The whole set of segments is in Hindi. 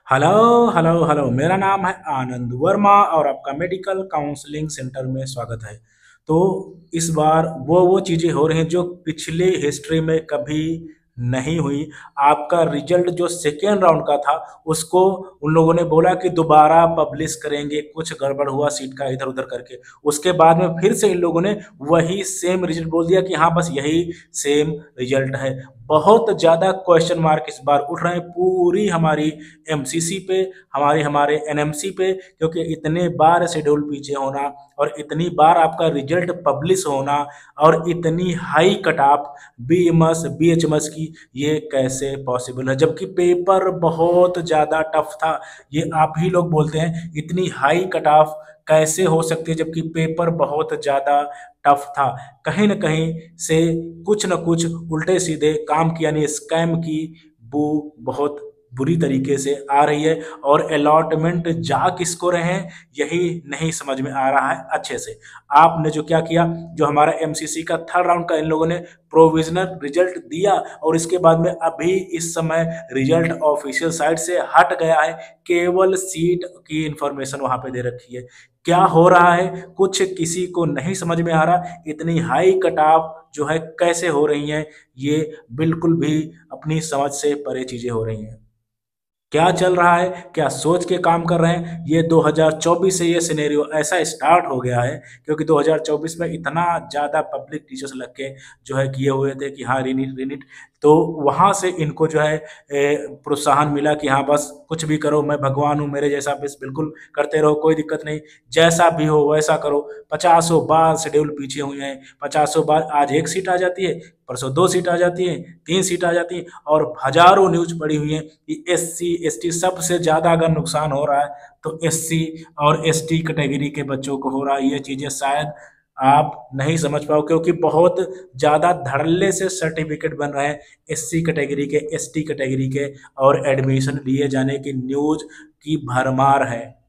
हेलो हेलो हेलो, मेरा नाम है आनंद वर्मा और आपका मेडिकल काउंसलिंग सेंटर में स्वागत है। तो इस बार वो चीज़ें हो रही हैं जो पिछले हिस्ट्री में कभी नहीं हुई। आपका रिजल्ट जो सेकेंड राउंड का था उसको उन लोगों ने बोला कि दोबारा पब्लिश करेंगे, कुछ गड़बड़ हुआ सीट का इधर उधर करके। उसके बाद में फिर से इन लोगों ने वही सेम रिजल्ट बोल दिया कि हाँ बस यही सेम रिजल्ट है। बहुत ज़्यादा क्वेश्चन मार्क इस बार उठ रहे हैं पूरी हमारी एमसीसी पे, हमारे हमारे एनएमसी पे, क्योंकि इतने बार शेड्यूल पीछे होना और इतनी बार आपका रिजल्ट पब्लिश होना और इतनी high cut off BMS BHMS की, ये कैसे पॉसिबल है जबकि पेपर बहुत ज़्यादा टफ था। ये आप ही लोग बोलते हैं इतनी हाई कट ऑफ कैसे हो सकती है जबकि पेपर बहुत ज़्यादा टफ था। कहीं ना कहीं से कुछ न कुछ उल्टे सीधे काम की यानी स्कैम की बू बहुत बुरी तरीके से आ रही है और अलॉटमेंट जा किसको रहे हैं यही नहीं समझ में आ रहा है अच्छे से। आपने जो क्या किया, जो हमारा एमसीसी का थर्ड राउंड का इन लोगों ने प्रोविजनल रिजल्ट दिया और इसके बाद में अभी इस समय रिजल्ट ऑफिशियल साइट से हट गया है, केवल सीट की इंफॉर्मेशन वहां पे दे रखी है। क्या हो रहा है कुछ किसी को नहीं समझ में आ रहा। इतनी हाई कट ऑफ जो है कैसे हो रही हैं, ये बिल्कुल भी अपनी समझ से परे चीजें हो रही हैं। क्या चल रहा है, क्या सोच के काम कर रहे हैं। ये 2024 से ये सिनेरियो ऐसा स्टार्ट हो गया है क्योंकि 2024 में इतना ज़्यादा पब्लिक टीचर्स लग के जो है किए हुए थे कि हाँ रिनीट रिनीट, तो वहाँ से इनको जो है प्रोत्साहन मिला कि हाँ बस कुछ भी करो, मैं भगवान हूँ, मेरे जैसा बस बिल्कुल करते रहो, कोई दिक्कत नहीं, जैसा भी हो वैसा करो। पचासों बार शेड्यूल पीछे हुए हैं, पचासों बार आज एक सीट आ जाती है, परसों दो सीट आ जाती है, तीन सीट आ जाती है और हजारों न्यूज पड़ी हुई है कि एससी एसटी सबसे ज्यादा अगर नुकसान हो रहा है तो एससी और एसटी कैटेगरी के बच्चों को हो रहा है। ये चीजें शायद आप नहीं समझ पाओ क्योंकि बहुत ज्यादा धड़ल्ले से सर्टिफिकेट बन रहे हैं एससी कैटेगरी के, एसटी कैटेगरी के, और एडमिशन लिए जाने की न्यूज की भरमार है।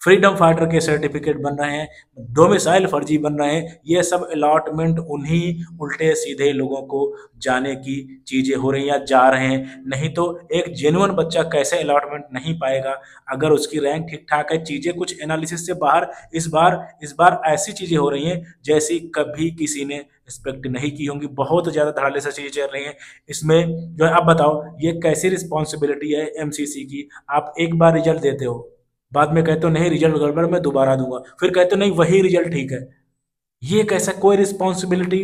फ्रीडम फाइटर के सर्टिफिकेट बन रहे हैं, डोमिसाइल फर्जी बन रहे हैं, ये सब अलॉटमेंट उन्हीं उल्टे सीधे लोगों को जाने की चीजें हो रही हैं या जा रहे हैं। नहीं तो एक जेन्युइन बच्चा कैसे अलॉटमेंट नहीं पाएगा अगर उसकी रैंक ठीक ठाक है। चीजें कुछ एनालिसिस से बाहर इस बार ऐसी चीजें हो रही हैं जैसी कभी किसी ने एक्सपेक्ट नहीं की होंगी। बहुत ज्यादा धड़ल्ले से चीजें चल रही हैं इसमें। जो है आप बताओ ये कैसी रिस्पॉन्सिबिलिटी है एमसीसी की। आप एक बार रिजल्ट देते हो, बाद में कहते हो नहीं रिजल्ट गड़बड़ मैं दोबारा दूंगा, फिर कहते हो नहीं वही रिजल्ट ठीक है। ये कैसा, कोई रिस्पॉन्सिबिलिटी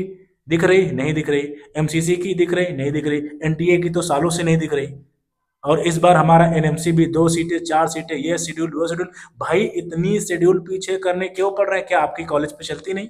दिख रही नहीं दिख रही, एमसीसी की दिख रही नहीं दिख रही, एनटीए की तो सालों से नहीं दिख रही। और इस बार हमारा एनएमसी भी दो सीटें चार सीटें, ये शेड्यूल वो शेड्यूल। भाई इतनी शेड्यूल पीछे करने क्यों पड़ रहे हैं, क्या आपकी कॉलेज पे चलती नहीं?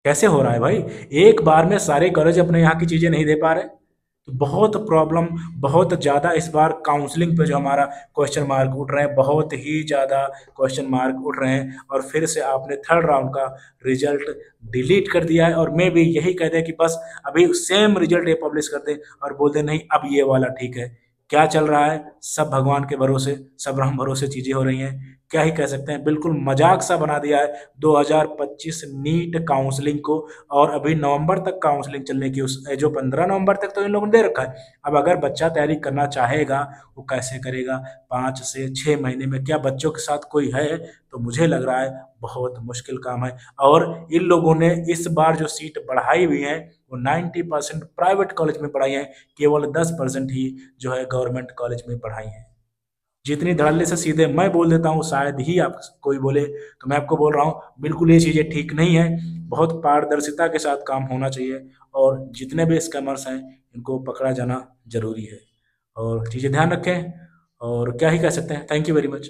कैसे हो रहा है भाई, एक बार में सारे कॉलेज अपने यहाँ की चीजें नहीं दे पा रहे। तो बहुत प्रॉब्लम, बहुत ज़्यादा इस बार काउंसलिंग पे जो हमारा क्वेश्चन मार्क उठ रहे हैं, बहुत ही ज़्यादा क्वेश्चन मार्क उठ रहे हैं। और फिर से आपने थर्ड राउंड का रिजल्ट डिलीट कर दिया है और मैं भी यही कह दें कि बस अभी सेम रिजल्ट ये पब्लिश कर दें और बोल दें नहीं अब ये वाला ठीक है। क्या चल रहा है, सब भगवान के भरोसे, सब राम भरोसे चीज़ें हो रही हैं। क्या ही कह सकते हैं, बिल्कुल मजाक सा बना दिया है 2025 नीट काउंसलिंग को। और अभी नवंबर तक काउंसलिंग चलने की, उस जो 15 नवंबर तक तो इन लोगों ने दे रखा है। अब अगर बच्चा तैयारी करना चाहेगा वो कैसे करेगा 5 से 6 महीने में? क्या बच्चों के साथ कोई है? तो मुझे लग रहा है बहुत मुश्किल काम है। और इन लोगों ने इस बार जो सीट बढ़ाई हुई है वो 90% प्राइवेट कॉलेज में पढ़ाई है, केवल 10% ही जो है गवर्नमेंट कॉलेज में पढ़ाई है। जितनी धड़ल्ले से सीधे मैं बोल देता हूँ शायद ही आप कोई बोले, तो मैं आपको बोल रहा हूँ बिल्कुल ये चीज़ें ठीक नहीं है। बहुत पारदर्शिता के साथ काम होना चाहिए और जितने भी स्कैमर्स हैं इनको पकड़ा जाना जरूरी है। और चीज़ें ध्यान रखें और क्या ही कह सकते हैं। Thank you very much.